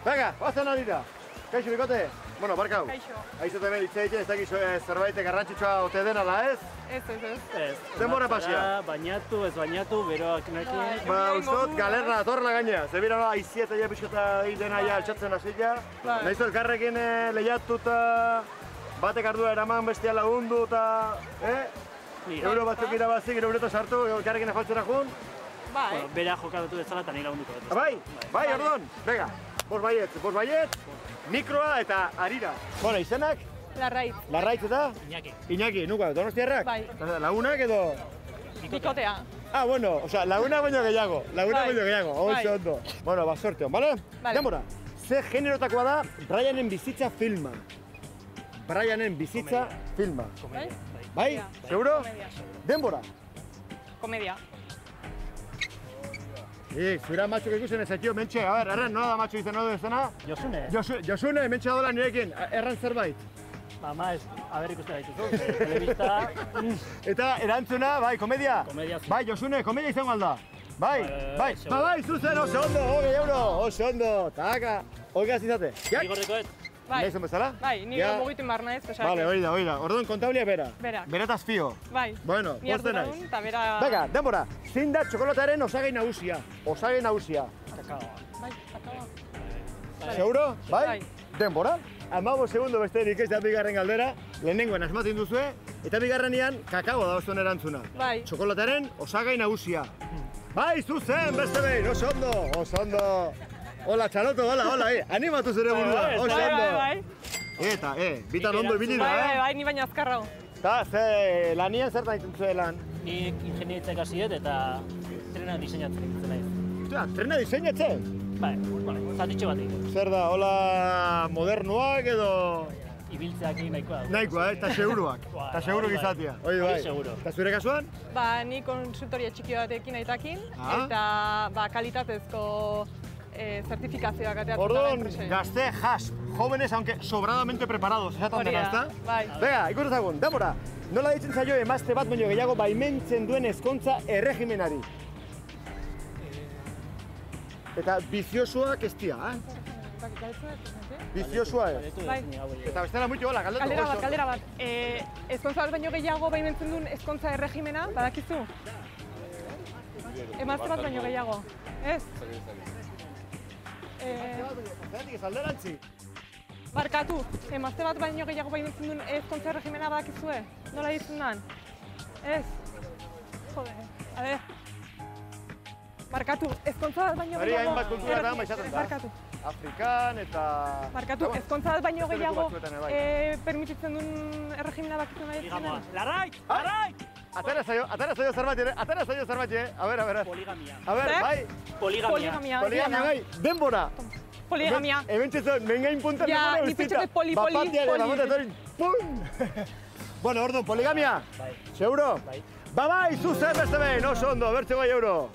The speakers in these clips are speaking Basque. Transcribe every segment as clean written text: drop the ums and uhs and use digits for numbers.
Venga, bazen harira. Kaixo, bikote? Bueno, barkau. Kaixo. Aizot hemen hitz egiten, ez dakizu zerbait garrantzitsua ote den ala ez? Ez. Denbora pasia. Bainatu, ez bainatu, beroak nekin. Ba, ustot, galerna atorrela gaina. Zebira nola, aizi eta ja pixkota egiten aia altxatzen hasila. Nahizu elkarrekin lehiatuta, batek ardua eraman bestia lagundu eta... Euro batzuk irabazik, eureta sartu, elkarrekin afaltzera jun. Bai. Bera jokatutu bezala eta nire lagunduko dut. Bai, ordon. Venga, bost baiet, mikroa eta harira. Bueno, izenak? Larraitz. Larraitz eta? Iñaki, nuka, donostiarrak? Bai. Lagunak edo? Bikotea. Bueno, osea, lagunak baino gehiago. Oso ondo. Bueno, ba, sorte hon, bale? Denbora, ze generotakoa da Brianen bizitza filma? Brianen bizitza filma. Bai? Seguro? Denbora. Komedia. Zura matxuk ikusen ez ekio, mentxe, a ber, erren, nola da matxuk izan nodu ezena? Josune. Josune, mentxe dola nirekin, erran zerbait. Ama ez, haber ikuste daituzu, telebista... Eta erantzuna, bai, komedia? Komedia. Bai, Josune, komedia izango alda? Bai, zuzen, oso ondo, 20 euro, oso ondo, taka, oigaz izate. Igorrekoet. Bai. Naizun bezala? Bai, nire mugitu inbarna ez, pesak. Vale, hori da. Orduan kontablia bera. Berak. Berataz fio. Bai. Bueno, poste naiz. Ni eta bera... Venga, denbora, zein da txokolataren osagai nagusia? Kakaoa. Bai, kakaoa. Seguro? Bai? Bai. Denbora? 15 segundo besterik ez da bigarren galdera, lehenengoen asmatzen duzue, eta bigarrenean kakaoa da ostuen erantzuna. Bai. Txokolataren osagai nagusia. Bai, zuzen, beste behin, oso ondo. Hola, txaloto, hola, animatu zure burua, oso ondo. Bai. Eta, bitan ondo ibili da, Bai, ni baina azkarrau. Eta, lanien zertan egiten zuen lan? Nik ingenietza ikasi dut eta trena diseinatzen egiten naiz. Ostia, trena diseinatzen? Bai, zatitxo bat egiten. Zer da, hola modernoak edo... Ibiltzeak nahikoa. Nahikoa, eta seguruak. Eta seguru gizatia. Hoi bai. Eta zure kasuan? Ba, ni konsultoria txiki batekin aitakin, eta kalitatezko zertifikazioak ateatzen da enpresei. Gazte jóvenes, aunque sobradamente preparados, esaten dena, ezta? Bai. Venga, ikusezagun, denbora, nola ditzen zaio emazte bat baino gehiago baimentzen duen ezkontza erregimenari? Eta biziosoak ez dira, Biziosoa ez. Bai. Eta bestela muitu hola, galdatu. Galdera bat. Ezkontza bat baino gehiago baimentzen duen ezkontza erregimena, badakizu? Emazte bat baino gehiago, ez? Zeratik ez alderantzi? Barkatu, emazte bat baino gehiago baimentzen duen ezkontza erregimena badakizue? Nola ditzen dan? Ez? Jode, a ber. Barkatu, ezkontza bat baino gehiago... hainbat kultura eta maizaten da. Barkatu. Afrikan eta... Barkatu, ezkontza bat baino gehiago permititzen duen erregimena bakitzen nahi Poligamoa. Larraitz! Atera zaio zerbait, A ber. Poligamia. A ber, bai. Poligamia. Poligamia, bai. Denbora. Poligamia. Hemen txetzen, mengain puntan Ja, ni pentsatzen poli. Pum! Bueno, orduan, poligamia. Bai. Seguro? Bai. Bai, zuzen beste behin, oso ondo, bertze bai euro.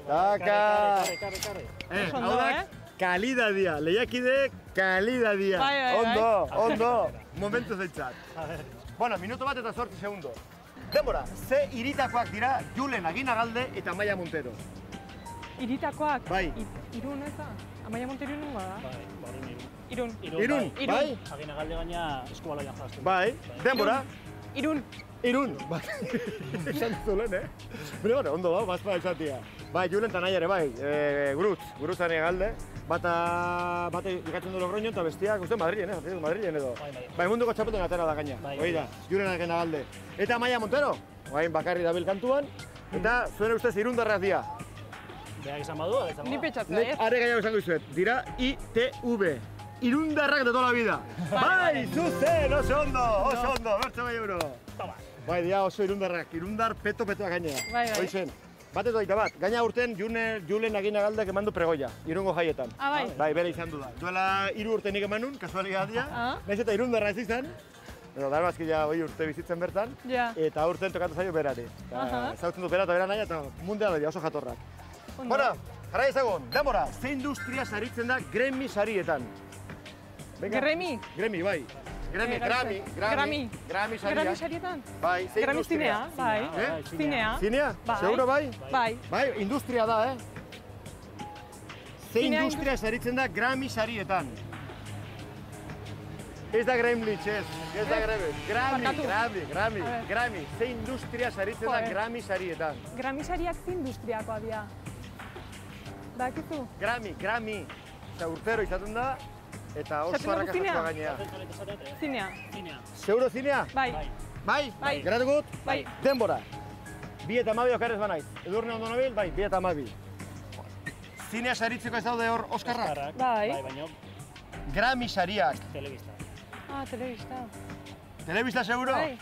Taka! Hau da, kalidadia, lehiakide kalidadia. Bai. Ondo, momentu zeitzat. Bueno, minuto bat eta 8 segundo. Denbora, ze iritakoak dira Julen Aginagalde eta Amaia Montero? Iritakoak? Bai. Irun ez da? Amaia Montero irun da? Bai, Irun. Bai? Aginagalde gaina eskubaloian jazten. Bai, denbora? Irun. Esan zulen, Bere, ondo da, bazpa esatia. Bai, Julen eta nahi ere, bai, Gurutz Aginagalde. Bate ikatzen du Logroño eta bestiak, uste Madrilen edo. Bai, munduko txapelten atera da gaina. Hoi da, Julen Aginagalde. Eta Amaia Montero, bain bakarri dabil kantuan. Eta zuen ustez irundarrak dira. Beak izan badu, Ni pentsatzen, ez? Are gehiago izango izuet, dira ITV. Irundarrak de toda la vida. Bai, zuzen, oso ondo, bertze bai euro. Bai, dira oso irundarrak, irundar petoak gainea. Bai. Bat edo baita bat, gaina urten Julen Aginagaldak eman du pregoia, Irungo jaietan. Bai. Bai, bere izan du da. Duela 3 urte nik eman nun, kasualitatea. Naiz eta irundarra ez izan. Darbazki ja 2 urte bizitzen bertan. Eta urten tokatu zaio berari. Zautzen du bera eta bera nahi eta mundiala dira oso jatorrak. Bueno, jarrai ezagun, denbora, ze industria saritzen da Grammy sarietan? Gremi? Gremi, bai. Grammy sarietan? Bai, ze Grammy industria? zinea, bai. Zinea? Zinea? Seguro bai? Bai. Bai, industria da, Ze industria saritzen da Grammy sarietan? Ez da Gremlins, ez da Grammy. Ze industria saritzen da Grammy sarietan? Grammy sariak ze industriakoa dira. Bakizu? Grammy. Eta urtero izaten da, eta oso arrakastatua gainea. Zinea. Seguro zinea? Bai. Geratugut? Bai. Denbora. 2 eta 12 okarez banaiz. Edurne ondo nabil, bai, 2 eta 12. Zinea saritzeko ez daude hor Oskarrak? Bai. Baina Grammy sariak. telebista. Telebista. Telebista seguro? Bai.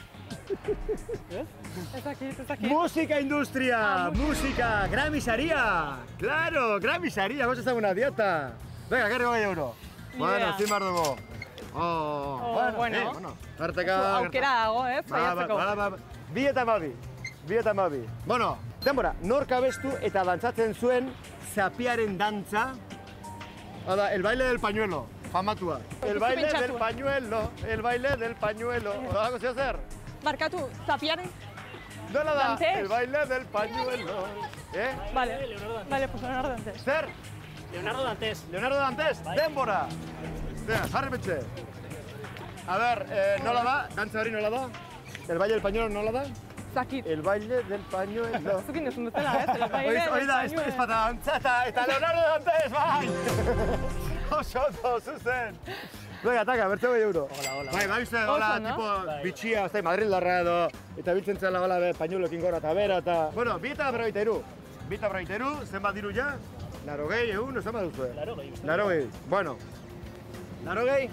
Ez dakit. Musika industria, musika, Grammy saria. Claro, Grammy saria, goz ezaguna dieta. Venga, gerriko gehi euro. Bueno, zin behar dugu. Bueno. Arteka. Aukera dago, zaiatzeko. 2 eta 12. Bueno, denbora, nork abestu eta dantzatzen zuen zapiaren dantza. Hala, el baile del pañuelo, famatua. El baile del pañuelo. Odalako zio zer? Barkatu, zapiaren? Nola da? Dantes. El baile del pañuelo. Vale, pues Leonardo Dantes. Zer? Leonardo Dantes, denbora. Jarri betxe. A ber, nola da? Dantza hori nola da? El baile del pañuelo nola da? Zakit. El baile del pañuelo. Zukin duzun dutela, El baile del Hori da, pañuelo. ez pata dantza eta Leonardo Dantes, bai! Oso, zuzen. Venga, taka, bertze gehi euro. Hola. Bai, bizte, hola, tipo bitxia, ez da, Madrildarra edo, eta biltzen zela gola pañuelokin gora eta bera, eta... Bueno, 2 eta 43, zenbat diru ja? 80 egun, zenbat duzu? 80. Bueno, 80?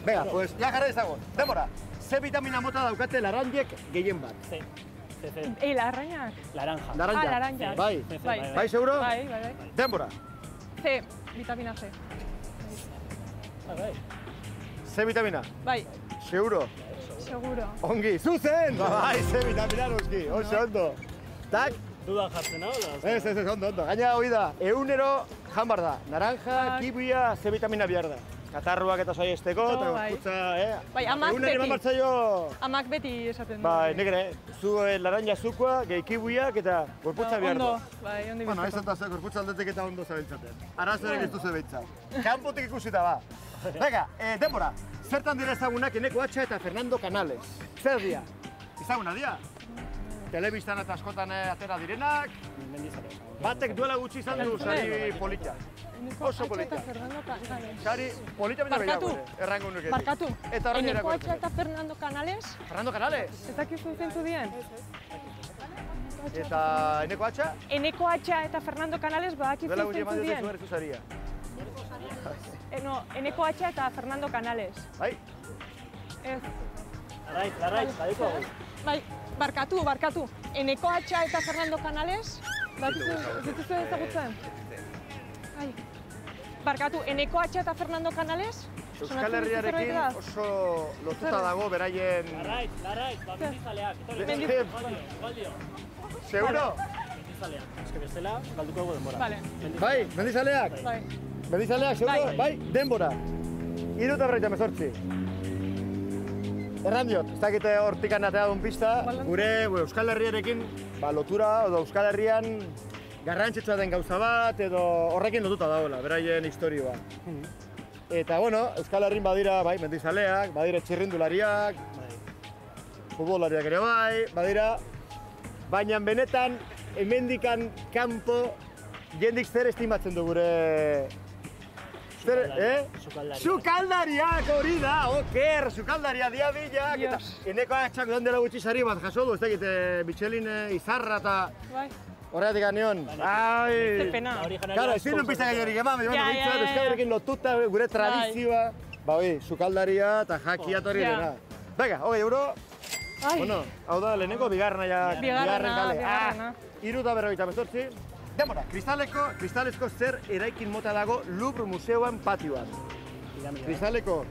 Venga, pues, ja jarra dezagon. Denbora, ze vitamina mota daukate laranjek gehien bat? C. Larrañak. Laranja. Laranja. Bai. Bai. Bai, seguro? Bai. Denbora. C, vitamina C. Ze vitamina? Bai. Seguro? Seguro. Ongi, zuzen! Bai, ze vitamina noski, oso ondo. Tak? Duda jartzen hau? Ez, ondo. Gaina hori da, egunero jan bar da. Naranja, kiwia, ze vitamina behar da. Katarruak eta zoi esteko, eta gorputza, Bai, amak egunero eman beti. martzaio... Amak beti esaten du. Bai, negre, zu laranja zukua, gehi kiwiak eta gorputza behar da. Ondo, bai, ondo Bueno, ez ibizteko. eta gorputza aldetik eta ondo zabiltzaten. Arazorik ez duzu behitzat. Kanpotik ikusita ba. Venga, denbora, zertan dira ezagunak Eneko Atxa eta Fernando Canales. Zer dira? Ezaguna dira? Telebistan eta askotan atera direnak. Batek duela gutxi izan du sari polita. Oso polita. Eta Fernando Canales. Sari polita baina gehiago, errango nuketik. Barkatu, Eta horren Eneko erakoa. Atxa eta Fernando Canales, Fernando Canales. ez dakizu zentzu dien? Eta Eneko Atxa, Eneko Atxa eta Fernando Canales badakizu duela gutxi zentzu eman dien? duzu saria. No, Eneko Atxa eta Fernando Canales. Bai? Ez. Larraitz, badiko. Bai, barkatu. Eneko Atxa eta Fernando Canales, badakizu ez dituzu ezagutzen? Bai. Barkatu, Eneko Atxa eta Fernando Canales? Euskal Herriarekin oso lotuta dago beraien... Larraitz, mendizaleak. Galdio. Seguro? Mendizaleak. Ez que bestela, galduko dugu denbora. Vale. Bai, mendizaleak? Bai. Mendizaleak, seguro? Bai, denbora. 3:38. Erran diot, ez dakite hortikan atea duen pista, gure Euskal Herriarekin lotura, edo Euskal Herrian garrantzitsua den gauza bat, edo horrekin lotuta dagoela, beraien historioa. Eta, bueno, Euskal Herrin badira, bai, mendizaleak, badira txirrindulariak, futbolariak ere bai, badira, baina benetan, hemendikan kanpo, jendik zer estimatzen du gure... Sukaldariak hori da, oker, sukaldaria diabilak, eta Eneko Atxak doan dela gutxi sari bat jaso du, ez dakit, Michelin izarra eta horretik anion. Ze pena. Karo, ezin duen pista gehiorik eman, Euskal Herrikin lotuta gure tradizioa. Ba, hoi, sukaldaria eta jakia torri dena. Venga, 20 euro. Bueno, hau da, lehenengo bigarren kale. 3:58. Denbora, kristalezko zer eraikin mota dago Louvre Museoan patioan. Kristaleko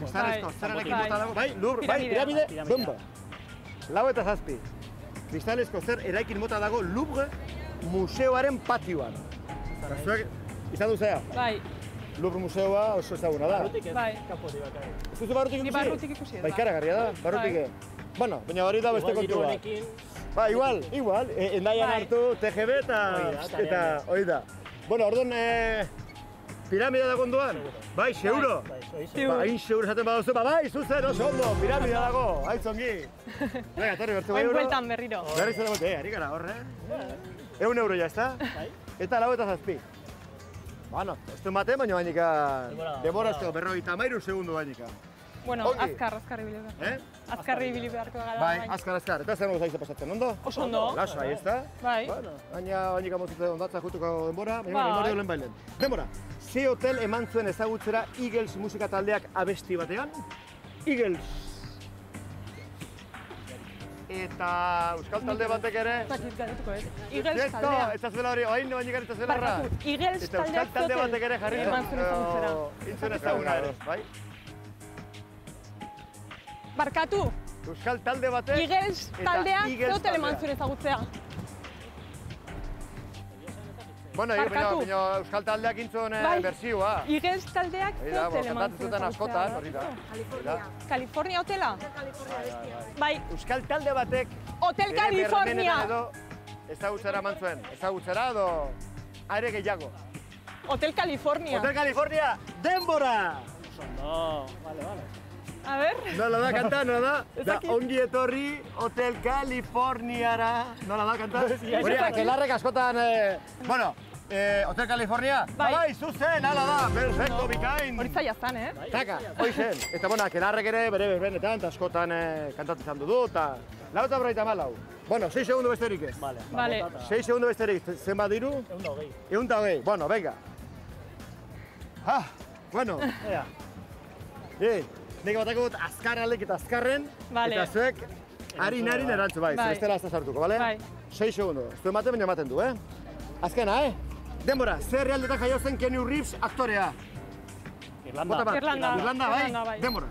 zer eraikin mota dago, bai, Louvre, bai, piramide, bomba. 4:07. Kristalezko zer eraikin mota dago Louvre Museoaren patioan. Izan duzea? Bai. Louvre Museoa oso ezaguna da. Bai. Ez duzu barrutik ikusi? Ni barrutik ikusi. Bai, karagarria da, barrutik. Bueno, baina hori da beste kontu bat. Ba, igual, endaian hartu, TGB eta hori da. Bueno, orduan, Piramidea dago ondoan? Bai, seguro? Hain seguro esaten baduzu, bai, zuzen, oso ondo, piramidea dago, aitzongi. Venga, torri, bertu bai Oin euro. bueltan berriro. Berriz ere bote, ari gara horre. 100 euro ya, ezta? Eta 97. Bueno, ez du mate, baina bainika... Demora ez du, 53 segundu bainika. Bueno, Ongi. azkar ibili beharko. Azkar ibili beharko gara. Bai, azkar. Eta zer modu zaizu pasatzen, ondo? Oso ondo. Lasai, ezta? Bai. Bueno, baina bainika mozute ondatza jutuko denbora, baina Bai. denbora lehen bailen. Denbora, ze hotel eman zuen ezagutzera Eagles musika taldeak abesti batean? Eagles. Eta euskal talde batek ere... Zakit garetuko, ez? Eagles Zieto, taldea. ez zuela hori, oain no bainik ez zuela erra. Barkatu, Eagles Eta euskal talde batek ere jarri eman zuen ezagutzera. Intzuen ezaguna ere, bai? Barkatu, Euskal talde batek... Eagles eta taldeak Eagles zeotel eman taldea. zuen ezagutzea. Bueno, Barkatu. baina euskal taldeak intzuen Bai. bersioa. Eagles taldeak zeotel eman Kantatzen zuen zuten askotan, hori da. California hotela? Bai, Euskal talde batek... Hotel California! Edo ezagutzera eman zuen. Ezagutzera edo... Are gehiago. Hotel California. Hotel California, denbora! No, vale. A ver, Nola da, kanta, nola da? Ez Da, dakit. ongi etorri Hotel Californiara. Nola da, kanta? Hori, dakit. akelarrek askotan... Bueno, Hotel California. Bai. Bai, zuzen, hala da, perfecto, bikain. hori zaila zan, eh? Taka, hoi zen. Eta, bueno, akelarrek ere bere berbenetan, eta askotan kantatu izan du, eta... Lau eta berrogeita hamalau. Bueno, 6 segundu besterik ez. Vale. Vale. 6 segundu besterik, zenbat diru? 120. 120. Bueno, venga. Ah, bueno. Ea. Nik batako dut azkar alek eta azkarren, Vale. eta zuek harin erantzu, bai, Bai. bestela ez da sartuko, bale? Bai. 6 segundu, ez du ematen, baina ematen du, Azkena, Denbora, zer realdetan jaio zen Keanu Reeves aktorea? Irlanda. Bota bat. Irlanda. Irlanda, Irlanda, bai. Denbora.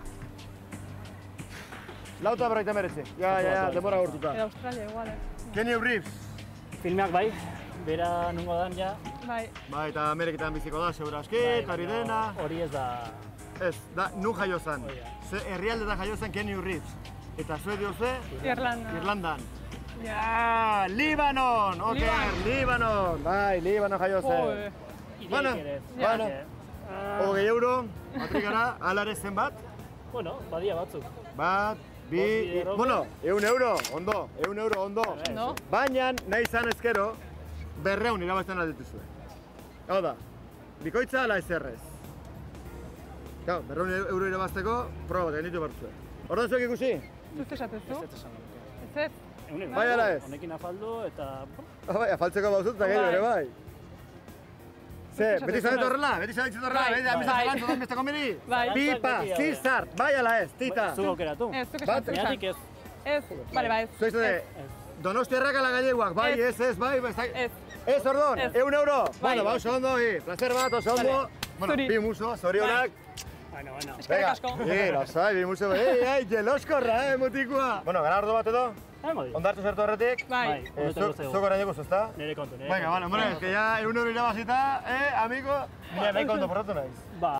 Lauta berroita meretze. Ja, denbora gortuta. Edo Australia igual, eh? Keanu Reeves. Filmeak bai, bera nungo dan ja, Bai. Bai, eta Ameriketan biziko da, segurazki, eta hori dena. hori ez da... Ez, da, nun jaio zen. Hori da. Ze herrialdetan jaio zen Keanu Reeves. Eta zue dioze, Irlanda. Irlandan. Ja, Libanon, oker, Libanon. Bai, Libanon jaio zen. Joe. Bueno, Ideik ere. bueno. Eh, 20 euro, matrikara, alare zenbat? Bueno, badia batzuk. Bat, bi, Bost bueno, 100 euro, ondo, 100 euro, ondo. No? Baina, nahi izan ezkero, 200 irabazten aldituzue. Hau da, bikoitza ala ezerrez. Gau, 200 euro irabazteko, proba bat, egin ditu bertzue. Orduan zuek ikusi? Zuzte esatezu? Ez esan nuke. Ez ez? Bai ala ez? Honekin afaldu eta... Bai, afaltzeko bauzut eta gehiago ere bai. Ze, beti zabetu horrela, beti zabetu horrela, Bai, beti amizan bai. zalantu dut beste komeni? Bai. Pipa, zizart, bai ala ez, tita. Zuk aukeratu. Ez, zuk Bat, esatezu Neatik esan. ez. Ez, bale, ba ez. Zuek zede, Donostiarrak ala galleguak, bai, Ez. ez, bai, ez, Ez. ez, orduan, Ez. 100 euro. Bai. Bueno, ba, oso ondo, placer bat, oso ondo. Bueno, Zuri. bi muso, zorionak. Bueno. Eskerrik asko. Lasai, bi muso, jeloskorra, mutikoa. Bueno, gara ordu bat edo, Modi. ondartu zertu horretik. Bai. Zuk orain jokuz, ezta? Nire kontu, nire Venga, kontu. vale, hombre, es que ya 1 euro irabazita, amigo. Mira, nahi kondo porratu naiz. Ba,